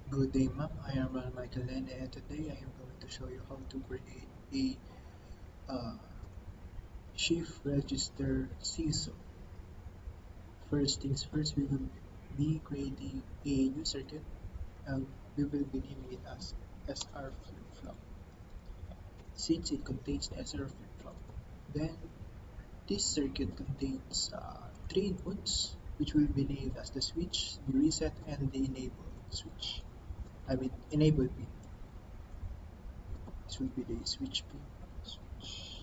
Good day, ma'am. I am Ron Michael Lene, and today I am going to show you how to create a shift register SISO. First things first, we will be creating a new circuit, and we will be naming it as SR Flip Flop, since it contains the SRF Flip Flop. Then, this circuit contains three inputs, which will be named as the switch, the reset, and the enable switch. Enable pin. This will be the switch pin. Switch.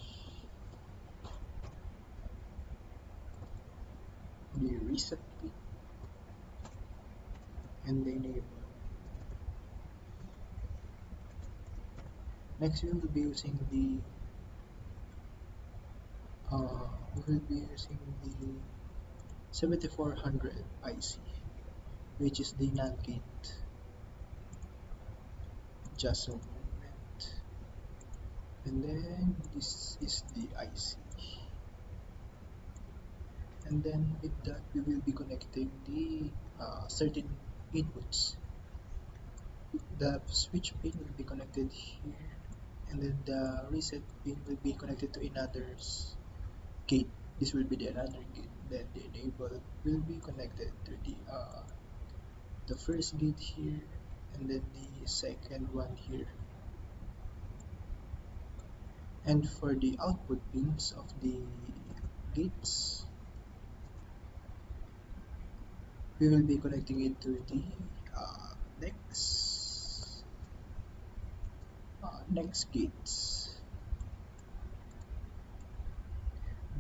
The reset pin and the enable. Next, we will be using the 7400 IC, which is the NAND gate. Just a moment. And then this is the IC. And then with that, we will be connecting the certain inputs. The switch pin will be connected here, and then the reset pin will be connected to another gate. This will be the another gate. Then the enable will be connected to the first gate here, and then the second one here. And for the output pins of the gates, we will be connecting it to the next gates.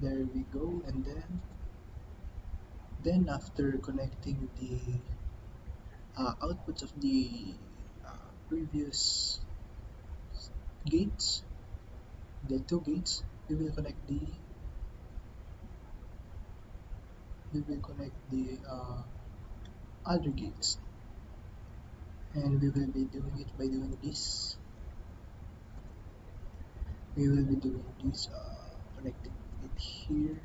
There we go. And then after connecting the outputs of the previous gates, the two gates, we will connect the other gates, and we will be doing it by doing this. We will be doing this, connecting it here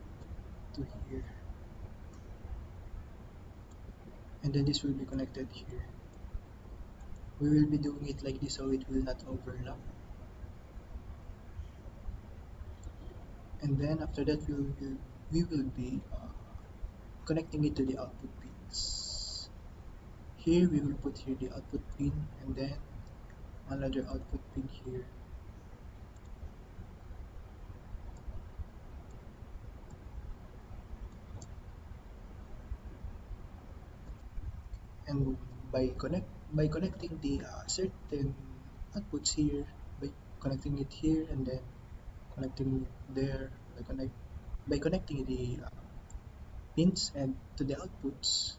to here, and then this will be connected here. We will be doing it like this so it will not overlap. And then after that, we will be connecting it to the output pins. Here we will put here the output pin, and then another output pin here. And by connecting the certain outputs here, by connecting it here and then connecting it there, by connecting the pins and to the outputs,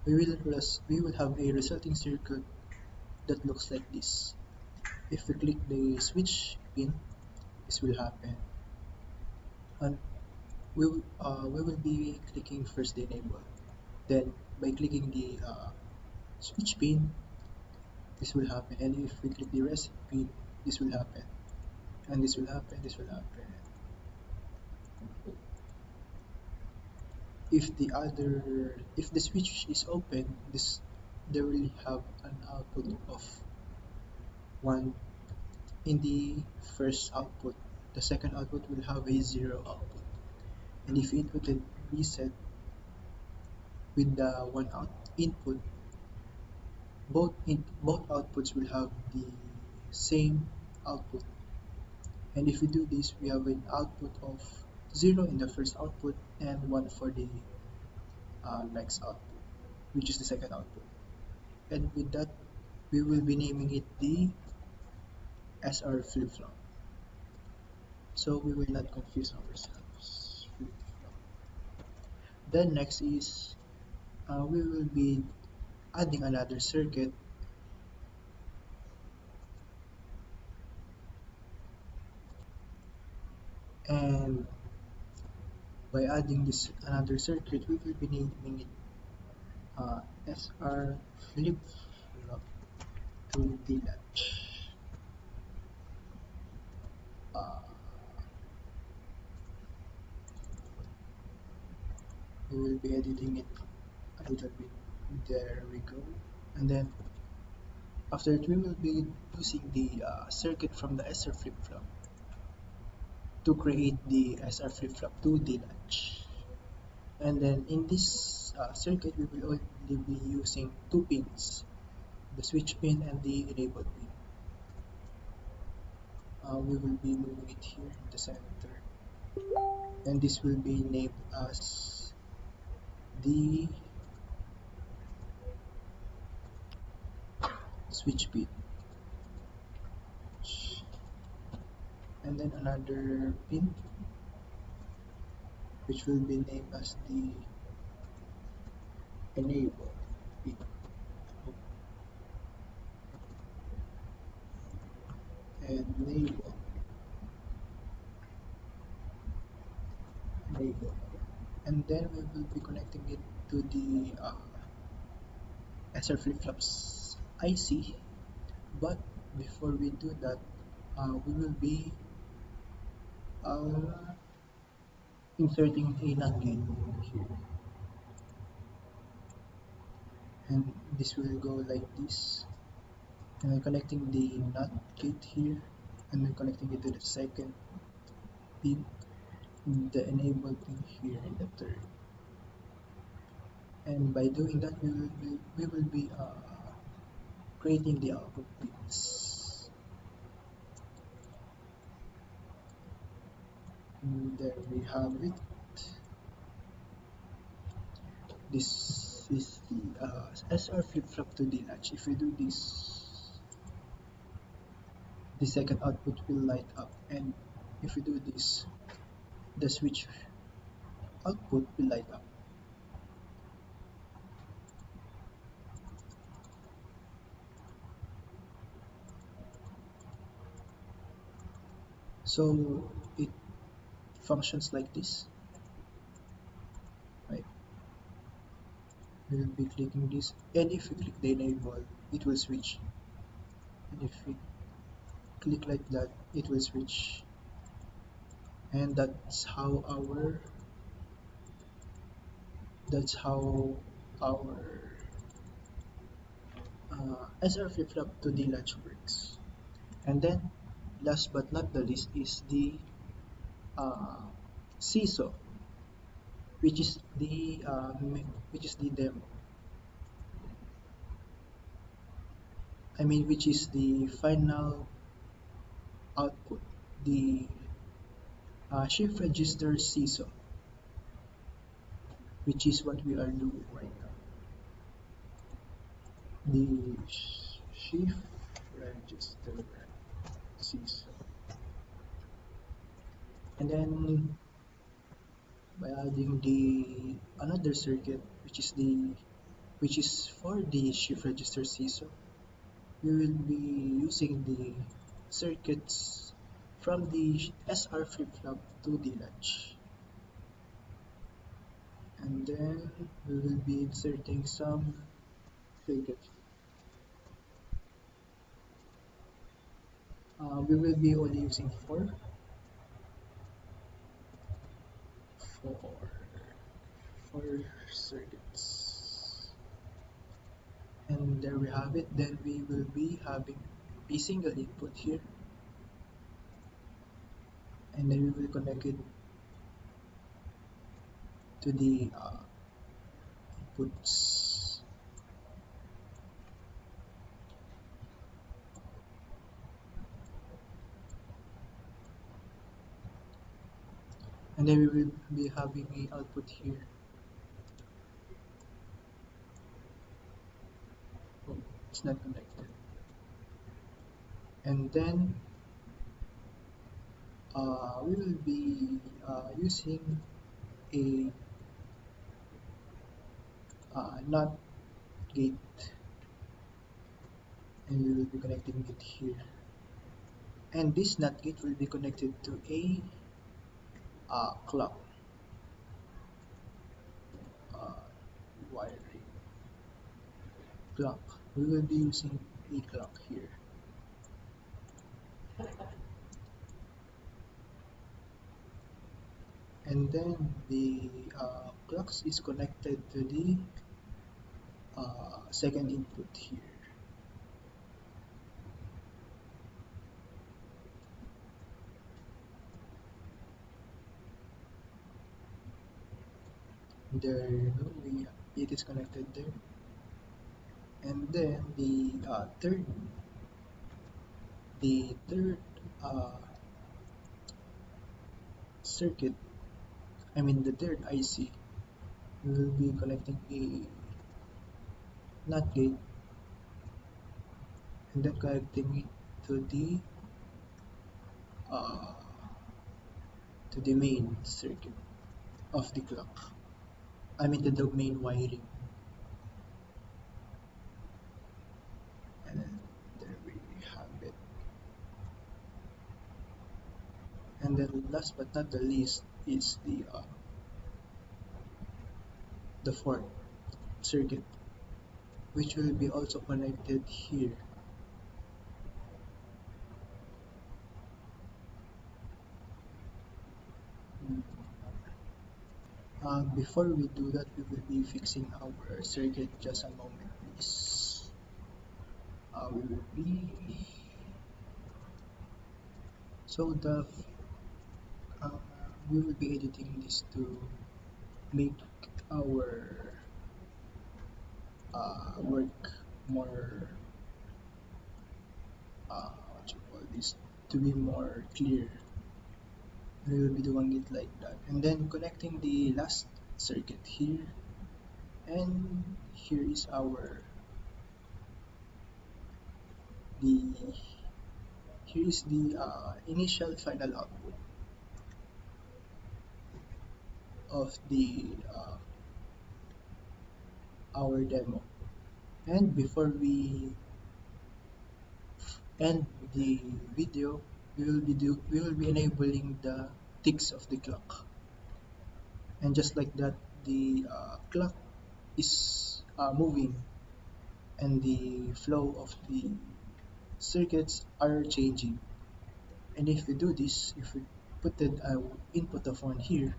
we will have a resulting circuit that looks like this. If we click the switch pin, this will happen, and we will be clicking first the enable. Then by clicking the switch pin, this will happen, and if we click the reset pin, this will happen, and this will happen, this will happen. If the switch is open, there will have an output of 1 in the first output. The second output will have a 0 output, and if inputted reset with the one input, both outputs will have the same output. And if we do this, we have an output of 0 in the first output and 1 for the next output, which is the second output. And with that, we will be naming it the SR Flip Flop, so we will not confuse ourselves. Flip Flop. Then next is we will be adding another circuit, and by adding this another circuit, we will be naming it SR Flip Flop to the latch. Uh, we will be editing it a little bit. There we go. And then After it, we will be using the circuit from the SR Flip Flop to create the SR Flip Flop 2D latch. And then in this circuit, we will only be using two pins, the switch pin and the enable pin. We will be moving it here in the center, and this will be named as the switch pin. And then another pin which will be named as the enable pin. Enable, enable. And then we will be connecting it to the SR flip flops IC. But before we do that, we will be uh, inserting a NAND gate here, and this will go like this. And then connecting the NAND gate here, and then connecting it to the second pin, the enable pin here in the third. And by doing that, we will be creating the output pins. And there we have it. This is the SR flip-flop to D latch. If we do this, the second output will light up, and if we do this, the switch output will light up. So it functions like this, right? We will be clicking this, and if we click the enable, it will switch. And if we click like that, it will switch. And that's how our SR flip-flop to D latch works. And then last but not the least is the uh, SISO, which is the demo. I mean, which is the final output, the shift register SISO, which is what we are doing right now. The shift register SISO, and then by adding the another circuit, which is for the shift register SISO, we will be using the circuits from the SR flip-flop to the latch. And then we will be inserting some circuits. We will be only using four, four circuits. And there we have it. Then we will be having a single input here, and then we will connect it to the inputs. And then we will be having a output here. Oh, it's not connected. And then we will be using a NOT gate, and we will be connecting it here. And this NOT gate will be connected to a clock uh, wiring clock. We will be using a clock here. And then the clocks is connected to the second input here. there you go, it is connected there. And then the third uh, circuit, I mean the third IC, we will be connecting a NOT gate and then connecting it uh, to the main circuit of the clock. I mean the main wiring. And then there we have it. And then last but not the least is the fourth circuit, which will be also connected here. Mm. Before we do that, we will be fixing our circuit. Just a moment, please. We will be so the uh, we will be editing this to make our work more what you call this, to be more clear. We will be doing it like that, and then connecting the last circuit here, and here is our the here is the initial final output of the our demo. And before we end the video, we will be enabling the ticks of the clock, and just like that, the clock is moving, and the flow of the circuits are changing. And if we do this, if we put the input of one here,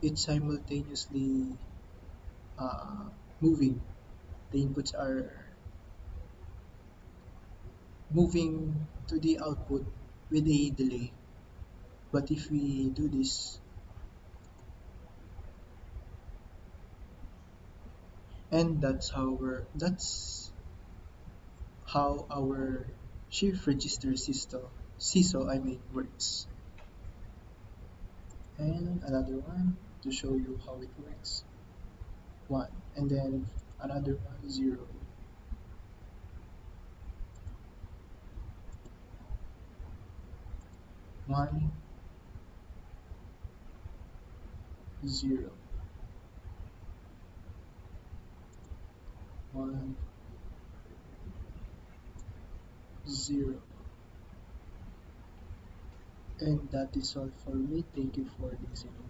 it's simultaneously uh, moving. The inputs are moving to the output with a delay. But if we do this, and that's how our shift register system SISO I mean works. And another one to show you how it works. One, and then another one, zero. One, zero. One, zero. And that is all for me. Thank you for listening.